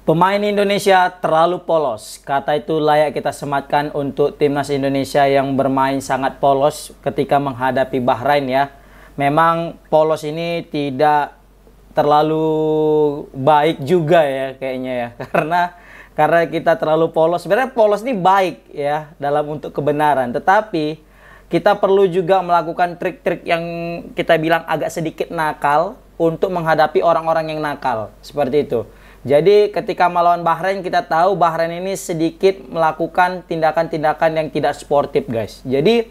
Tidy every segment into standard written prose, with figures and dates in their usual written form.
Pemain Indonesia terlalu polos. Kata itu layak kita sematkan untuk timnas Indonesia yang bermain sangat polos ketika menghadapi Bahrain ya. Memang polos ini tidak terlalu baik juga ya kayaknya ya. Karena kita terlalu polos. Sebenarnya polos ini baik ya dalam untuk kebenaran. Tetapi kita perlu juga melakukan trik-trik yang kita bilang agak sedikit nakal untuk menghadapi orang-orang yang nakal. Seperti itu. Jadi ketika melawan Bahrain, kita tahu Bahrain ini sedikit melakukan tindakan-tindakan yang tidak sportif guys. Jadi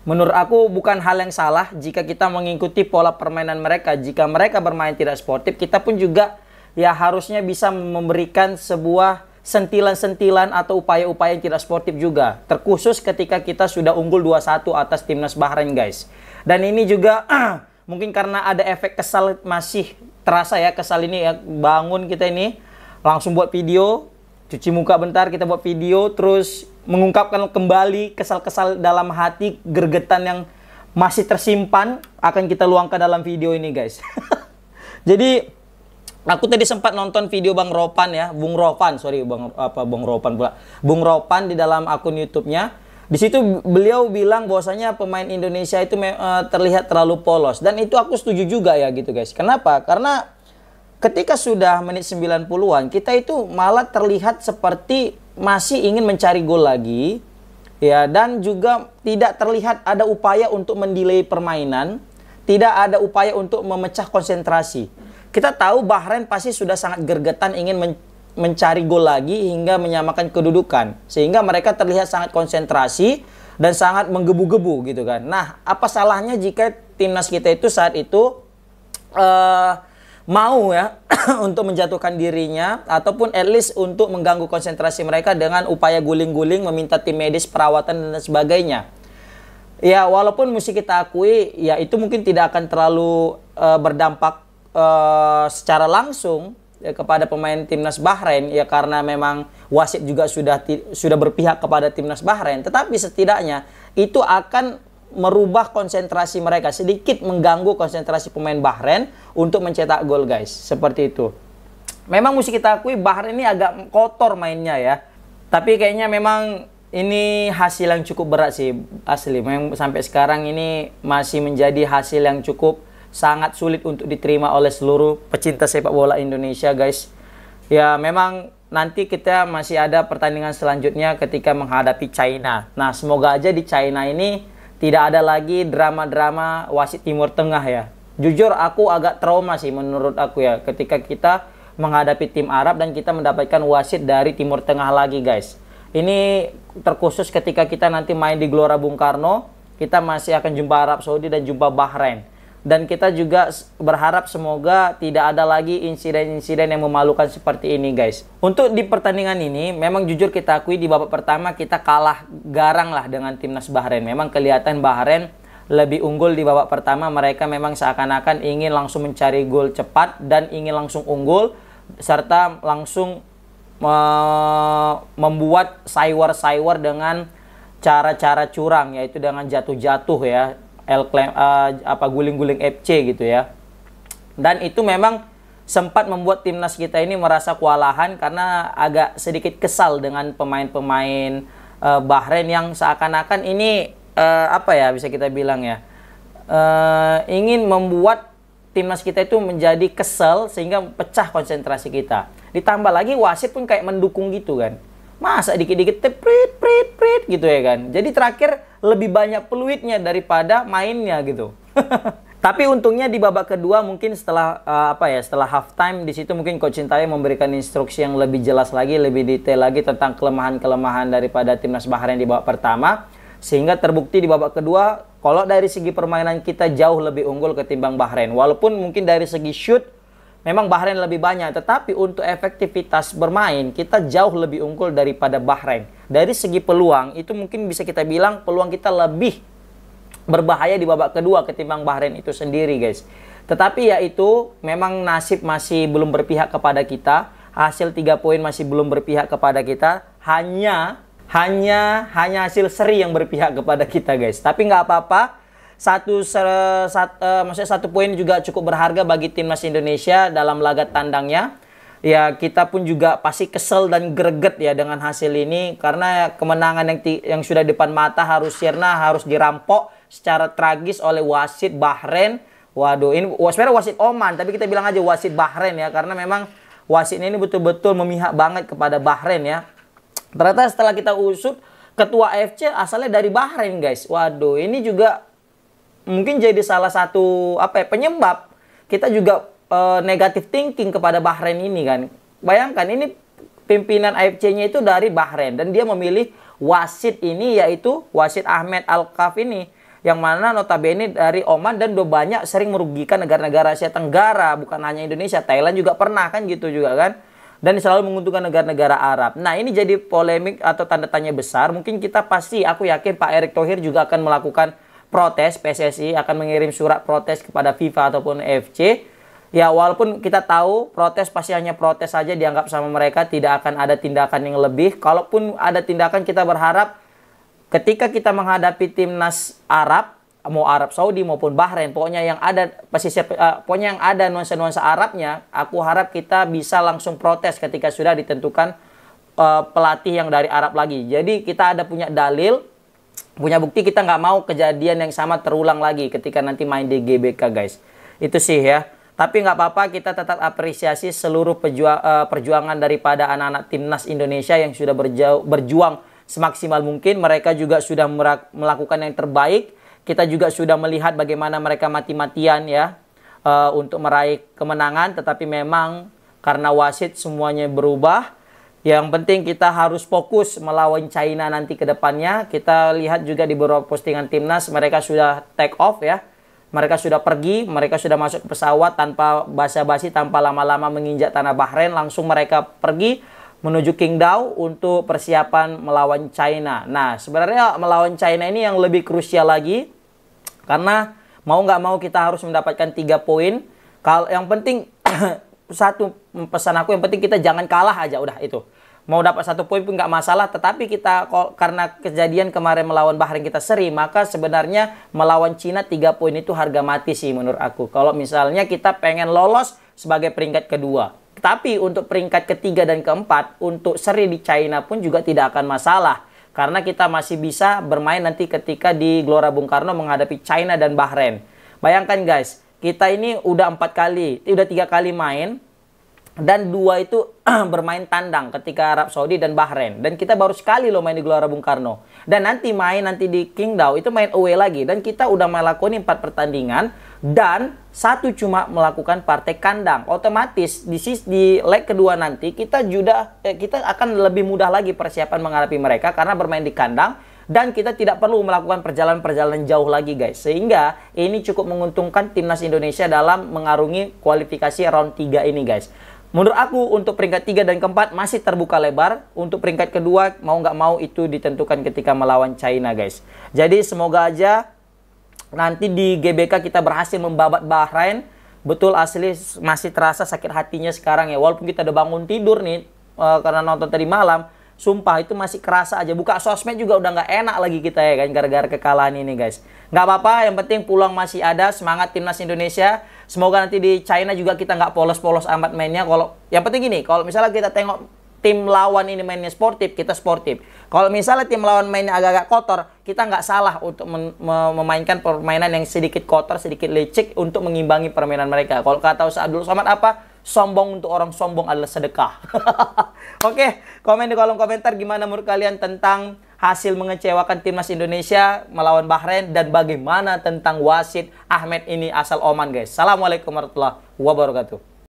menurut aku bukan hal yang salah jika kita mengikuti pola permainan mereka. Jika mereka bermain tidak sportif, kita pun juga ya harusnya bisa memberikan sebuah sentilan-sentilan atau upaya-upaya yang tidak sportif juga. Terkhusus ketika kita sudah unggul 2-1 atas timnas Bahrain guys. Dan ini juga mungkin karena ada efek kesal masih terasa ya, kesal ini ya, bangun kita ini langsung buat video, cuci muka bentar, kita buat video, terus mengungkapkan kembali kesal-kesal dalam hati, gergetan yang masih tersimpan akan kita luangkan dalam video ini guys. Jadi aku tadi sempat nonton video Bung Ropan di dalam akun YouTube-nya. Di situ beliau bilang bahwasanya pemain Indonesia itu terlihat terlalu polos. Dan itu aku setuju juga ya gitu guys. Kenapa? Karena ketika sudah menit 90-an, kita itu malah terlihat seperti masih ingin mencari gol lagi. Ya, dan juga tidak terlihat ada upaya untuk mendelay permainan. Tidak ada upaya untuk memecah konsentrasi. Kita tahu Bahrain pasti sudah sangat gergetan ingin mencari gol lagi hingga menyamakan kedudukan, sehingga mereka terlihat sangat konsentrasi dan sangat menggebu-gebu gitu kan. Nah, apa salahnya jika timnas kita itu saat itu mau ya untuk menjatuhkan dirinya ataupun at least untuk mengganggu konsentrasi mereka dengan upaya guling-guling, meminta tim medis, perawatan dan sebagainya. Ya, walaupun mesti kita akui ya itu mungkin tidak akan terlalu berdampak secara langsung ya, kepada pemain timnas Bahrain ya, karena memang wasit juga sudah berpihak kepada timnas Bahrain, tetapi setidaknya itu akan merubah konsentrasi mereka, sedikit mengganggu konsentrasi pemain Bahrain untuk mencetak gol guys, seperti itu. Memang mesti kita akui Bahrain ini agak kotor mainnya ya, tapi kayaknya memang ini hasil yang cukup berat sih asli. Memang sampai sekarang ini masih menjadi hasil yang cukup sangat sulit untuk diterima oleh seluruh pecinta sepak bola Indonesia guys. Ya memang nanti kita masih ada pertandingan selanjutnya ketika menghadapi China. Nah semoga aja di China ini tidak ada lagi drama-drama wasit Timur Tengah ya. Jujur aku agak trauma sih menurut aku ya, ketika kita menghadapi tim Arab dan kita mendapatkan wasit dari Timur Tengah lagi guys. Ini terkhusus ketika kita nanti main di Gelora Bung Karno, kita masih akan jumpa Arab Saudi dan jumpa Bahrain. Dan kita juga berharap semoga tidak ada lagi insiden-insiden yang memalukan seperti ini guys. Untuk di pertandingan ini memang jujur kita akui di babak pertama kita kalah garang lah dengan timnas Bahrain. Memang kelihatan Bahrain lebih unggul di babak pertama. Mereka memang seakan-akan ingin langsung mencari gol cepat dan ingin langsung unggul, serta langsung membuat saiwar-saiwar dengan cara-cara curang, yaitu dengan jatuh-jatuh ya, guling-guling FC gitu ya. Dan itu memang sempat membuat timnas kita ini merasa kewalahan karena agak sedikit kesal dengan pemain-pemain Bahrain yang seakan-akan ini bisa kita bilang ya, ingin membuat timnas kita itu menjadi kesal sehingga pecah konsentrasi kita. Ditambah lagi wasit pun kayak mendukung gitu kan. Masa dikit-dikit prit gitu ya kan. Jadi terakhir lebih banyak peluitnya daripada mainnya gitu. Tapi untungnya di babak kedua mungkin setelah setelah half time di situ mungkin Coach Sintayong memberikan instruksi yang lebih jelas lagi, lebih detail lagi tentang kelemahan-kelemahan daripada timnas Bahrain di babak pertama, sehingga terbukti di babak kedua kalau dari segi permainan kita jauh lebih unggul ketimbang Bahrain. Walaupun mungkin dari segi shoot memang Bahrain lebih banyak, tetapi untuk efektivitas bermain kita jauh lebih unggul daripada Bahrain. Dari segi peluang itu mungkin bisa kita bilang peluang kita lebih berbahaya di babak kedua ketimbang Bahrain itu sendiri guys. Tetapi ya itu memang nasib masih belum berpihak kepada kita. Hasil 3 poin masih belum berpihak kepada kita. Hanya hasil seri yang berpihak kepada kita guys. Tapi nggak apa-apa. Maksudnya 1 poin juga cukup berharga bagi timnas Indonesia dalam laga tandangnya. Ya kita pun juga pasti kesel dan greget ya dengan hasil ini, karena kemenangan yang sudah depan mata harus sirna, harus dirampok secara tragis oleh wasit Bahrain. Waduh, ini sebenarnya wasit Oman, tapi kita bilang aja wasit Bahrain ya, karena memang wasitnya ini betul-betul memihak banget kepada Bahrain ya. Ternyata setelah kita usut, ketua AFC asalnya dari Bahrain guys. Waduh, ini juga mungkin jadi salah satu penyebab kita juga negatif thinking kepada Bahrain ini kan. Bayangkan ini pimpinan AFC-nya itu dari Bahrain dan dia memilih wasit ini, yaitu wasit Ahmed Al-Kaf ini, yang mana notabene dari Oman dan udah banyak sering merugikan negara-negara Asia Tenggara, bukan hanya Indonesia, Thailand juga pernah kan gitu juga kan. Dan selalu menguntungkan negara-negara Arab. Nah, ini jadi polemik atau tanda tanya besar. Mungkin kita pasti, aku yakin Pak Erick Thohir juga akan melakukan protes, PSSI akan mengirim surat protes kepada FIFA ataupun AFC. Ya, walaupun kita tahu protes pasti hanya protes saja, dianggap sama mereka, tidak akan ada tindakan yang lebih. Kalaupun ada tindakan, kita berharap ketika kita menghadapi timnas Arab, mau Arab Saudi maupun Bahrain, pokoknya yang ada pokoknya yang ada nuansa-nuansa Arabnya, aku harap kita bisa langsung protes ketika sudah ditentukan pelatih yang dari Arab lagi. Jadi kita ada punya dalil, punya bukti, kita nggak mau kejadian yang sama terulang lagi ketika nanti main di GBK guys. Itu sih ya. Tapi nggak apa-apa, kita tetap apresiasi seluruh perjuangan daripada anak-anak timnas Indonesia yang sudah berjuang semaksimal mungkin. Mereka juga sudah melakukan yang terbaik. Kita juga sudah melihat bagaimana mereka mati-matian ya untuk meraih kemenangan. Tetapi memang karena wasit semuanya berubah. Yang penting kita harus fokus melawan China nanti ke depannya. Kita lihat juga di beberapa postingan timnas, mereka sudah take off ya. Mereka sudah pergi, mereka sudah masuk ke pesawat tanpa basa-basi, tanpa lama-lama menginjak tanah Bahrain. Langsung mereka pergi menuju Qingdao untuk persiapan melawan China. Nah, sebenarnya melawan China ini yang lebih krusial lagi. Karena mau nggak mau kita harus mendapatkan 3 poin. Kalau yang penting, satu pesan aku, yang penting kita jangan kalah aja, udah itu. Mau dapat 1 poin pun nggak masalah, tetapi kita karena kejadian kemarin melawan Bahrain kita seri, maka sebenarnya melawan Cina 3 poin itu harga mati sih menurut aku. Kalau misalnya kita pengen lolos sebagai peringkat kedua. Tapi untuk peringkat ketiga dan keempat, untuk seri di China pun juga tidak akan masalah. Karena kita masih bisa bermain nanti ketika di Gelora Bung Karno menghadapi China dan Bahrain. Bayangkan guys, kita ini udah 3 kali main. Dan 2 itu bermain tandang ketika Arab Saudi dan Bahrain. Dan kita baru sekali loh main di Gelora Bung Karno. Dan nanti di Qingdao itu main away lagi. Dan kita udah melakukan 4 pertandingan. Dan 1 cuma melakukan partai kandang. Otomatis di leg kedua nanti kita akan lebih mudah lagi persiapan menghadapi mereka. Karena bermain di kandang. Dan kita tidak perlu melakukan perjalanan-perjalanan jauh lagi guys. Sehingga ini cukup menguntungkan timnas Indonesia dalam mengarungi kualifikasi round 3 ini guys. Menurut aku untuk peringkat 3 dan keempat masih terbuka lebar. Untuk peringkat kedua mau nggak mau itu ditentukan ketika melawan China guys. Jadi semoga aja nanti di GBK kita berhasil membabat Bahrain. Betul asli masih terasa sakit hatinya sekarang ya. Walaupun kita udah bangun tidur nih karena nonton tadi malam. Sumpah itu masih kerasa aja. Buka sosmed juga udah nggak enak lagi kita ya kan. Gara-gara kekalahan ini guys. Nggak apa-apa, yang penting peluang masih ada. Semangat timnas Indonesia. Semoga nanti di China juga kita nggak polos-polos amat mainnya. Yang penting gini, kalau misalnya kita tengok tim lawan ini mainnya sportif, kita sportif. Kalau misalnya tim lawan mainnya agak-agak kotor, kita nggak salah untuk memainkan permainan yang sedikit kotor, sedikit licik untuk mengimbangi permainan mereka. Kalau kata Ustaz Abdul Somad sombong untuk orang sombong adalah sedekah. Oke, komen di kolom komentar gimana menurut kalian tentang hasil mengecewakan timnas Indonesia melawan Bahrain dan bagaimana tentang wasit Ahmed ini asal Oman guys. Assalamualaikum warahmatullahi wabarakatuh.